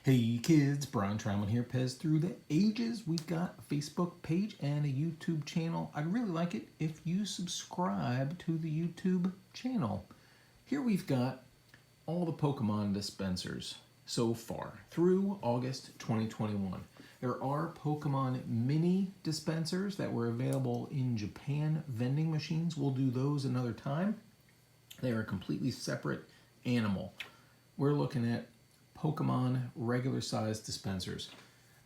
Hey kids, Brian Trammell here, Pez Through the Ages. We've got a Facebook page and a YouTube channel. I'd really like it if you subscribe to the YouTube channel. Here we've got all the Pokemon dispensers so far through August 2021. There are Pokemon mini dispensers that were available in Japan vending machines. We'll do those another time. They are a completely separate animal. We're looking at Pokemon regular size dispensers.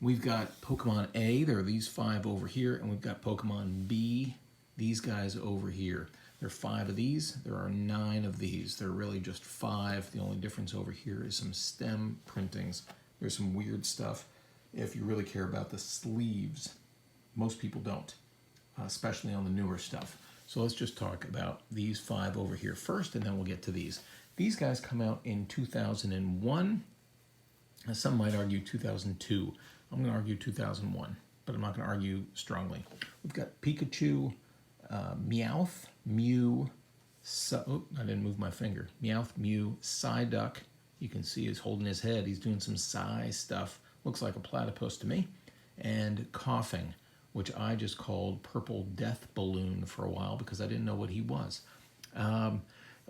We've got Pokemon A, there are these 5 over here, and we've got Pokemon B, these guys over here. There are 5 of these, there are 9 of these. They're really just 5. The only difference over here is some stem printings. There's some weird stuff if you really care about the sleeves. Most people don't, especially on the newer stuff. So let's just talk about these 5 over here first, and then we'll get to these. These guys come out in 2001. Some might argue 2002. I'm going to argue 2001, but I'm not going to argue strongly. We've got Pikachu, Meowth, Mew, I didn't move my finger. Meowth, Mew, Psyduck. You can see he's holding his head. He's doing some Psy stuff. Looks like a platypus to me. And Coughing, which I just called Purple Death Balloon for a while because I didn't know what he was.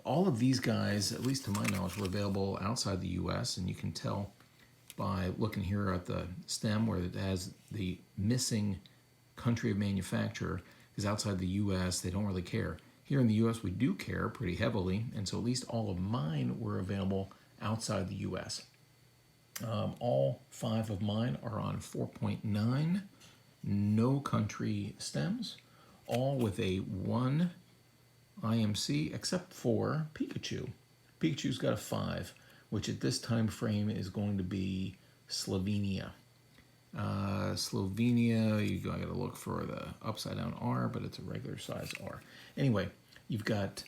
All of these guys, at least to my knowledge, were available outside the U.S., and you can tell by looking here at the stem where it has the missing country of manufacturer, because outside the U.S. they don't really care. Here in the U.S. we do care pretty heavily, and so at least all of mine were available outside the U.S. All 5 of mine are on 4.9, no country stems, all with a 1 IMC, except for Pikachu. Pikachu's got a 5. Which at this time frame is going to be Slovenia. Slovenia, I gotta look for the upside down R, but it's a regular size R. Anyway, you've got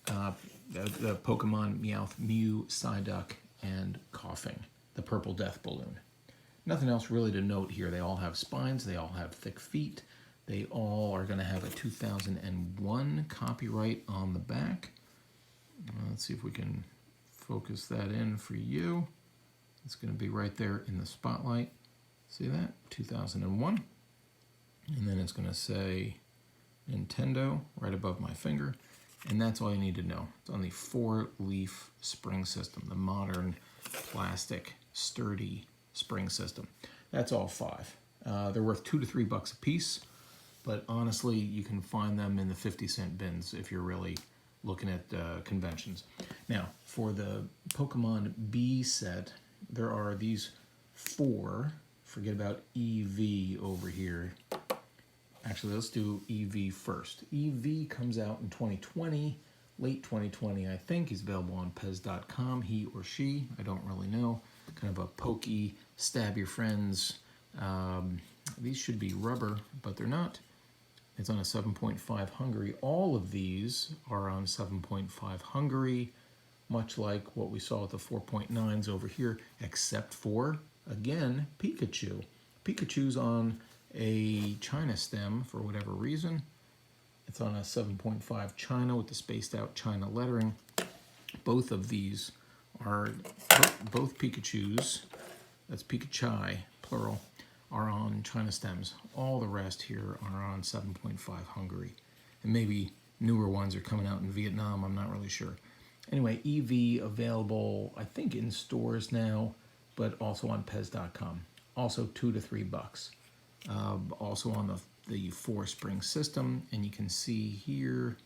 the Pokemon Meowth, Mew, Psyduck, and Coughing, the Purple Death Balloon. Nothing else really to note here. They all have spines, they all have thick feet, they all are gonna have a 2001 copyright on the back. Let's see if we can focus that in for you. It's going to be right there in the spotlight. See that? 2001. And then it's going to say Nintendo right above my finger. And that's all you need to know. It's on the 4-leaf spring system, the modern plastic sturdy spring system. That's all 5. They're worth $2 to $3 a piece, but honestly, you can find them in the 50-cent bins if you're really looking at conventions. Now, for the Pokemon B set, there are these 4. Forget about Eevee over here. Actually, let's do Eevee first. Eevee comes out in 2020, late 2020, I think. He's available on Pez.com, he or she, I don't really know. Kind of a pokey, stab your friends. These should be rubber, but they're not. It's on a 7.5 Hungary. All of these are on 7.5 Hungary, much like what we saw with the 4.9s over here, except for, again, Pikachu. Pikachu's on a China stem for whatever reason. It's on a 7.5 China with the spaced out China lettering. Both of these are, both Pikachus, that's Pikachai, plural, are on China stems. All the rest here are on 7.5 Hungary. And maybe newer ones are coming out in Vietnam, I'm not really sure. Anyway, Eevee available, I think, in stores now, but also on Pez.com. Also $2 to $3. Also on the 4-spring system, and you can see here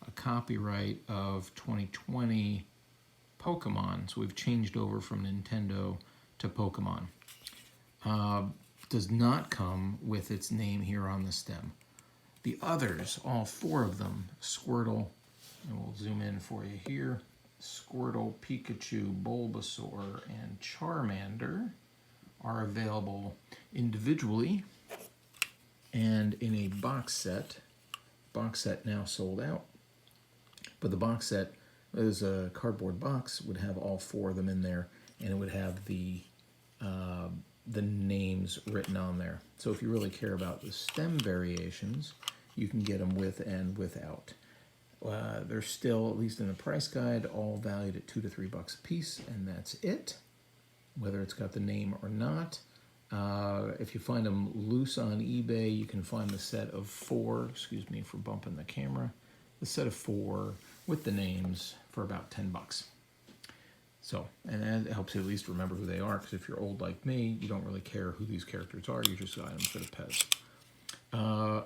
a copyright of 2020 Pokemon. So we've changed over from Nintendo to Pokemon. Does not come with its name here on the stem. The others, all 4 of them, Squirtle, and we'll zoom in for you here, Squirtle, Pikachu, Bulbasaur, and Charmander are available individually and in a box set. Box set now sold out, but the box set is a cardboard box, would have all 4 of them in there, and it would have the names written on there. So if you really care about the stem variations, you can get them with and without. They're still, at least in the price guide, all valued at $2 to $3 a piece, and that's it. whether it's got the name or not. If you find them loose on eBay, you can find the set of 4, excuse me for bumping the camera, the set of 4 with the names for about 10 bucks. So, and that helps you at least remember who they are, because if you're old like me, you don't really care who these characters are, you just got them for the Pez.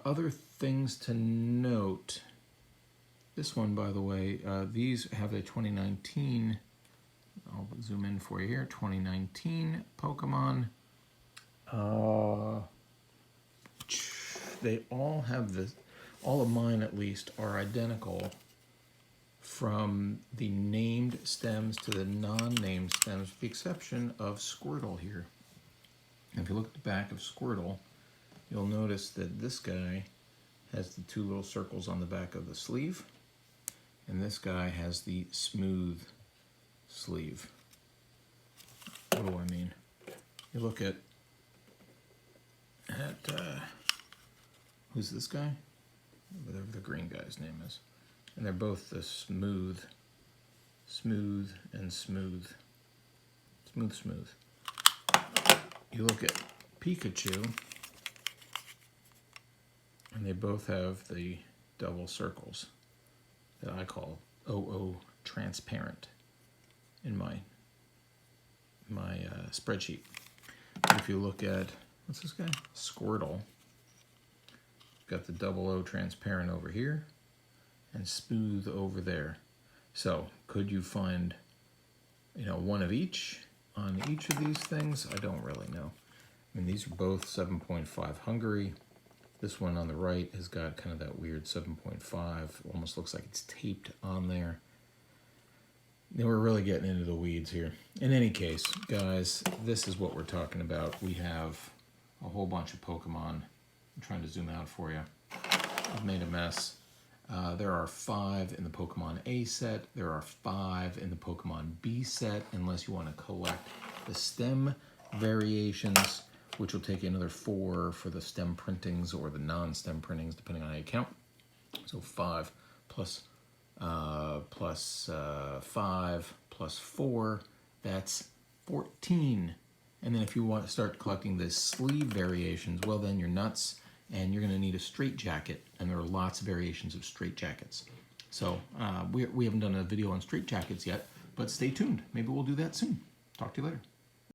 Other things to note, this one, by the way, these have a 2019, I'll zoom in for you here, 2019 Pokemon. They all have this, all of mine at least, are identical from the named stems to the non-named stems, with the exception of Squirtle here. If you look at the back of Squirtle, you'll notice that this guy has the 2 little circles on the back of the sleeve, and this guy has the smooth sleeve. What do I mean? You look at who's this guy? Whatever the green guy's name is. And they're both the smooth, and smooth. Smooth. You look at Pikachu, and they both have the double circles that I call OO transparent in my spreadsheet. But if you look at, what's this guy? Squirtle. Got the double O transparent over here and smooth over there. So could you find, one of each on each of these things? I don't really know. I mean, these are both 7.5 Hungary. This one on the right has got kind of that weird 7.5, almost looks like it's taped on there. Then we're really getting into the weeds here. In any case, guys, this is what we're talking about. We have a whole bunch of Pokemon. I'm trying to zoom out for you. I've made a mess. There are 5 in the Pokemon A set. There are 5 in the Pokemon B set, unless you want to collect the stem variations, which will take you another 4 for the stem printings or the non-stem printings, depending on how you count. So 5 plus 5 plus 4, that's 14. And then if you want to start collecting the sleeve variations, well, then you're nuts, and you're going to need a straight jacket, and there are lots of variations of straight jackets. So we haven't done a video on straight jackets yet, but stay tuned. Maybe we'll do that soon. Talk to you later.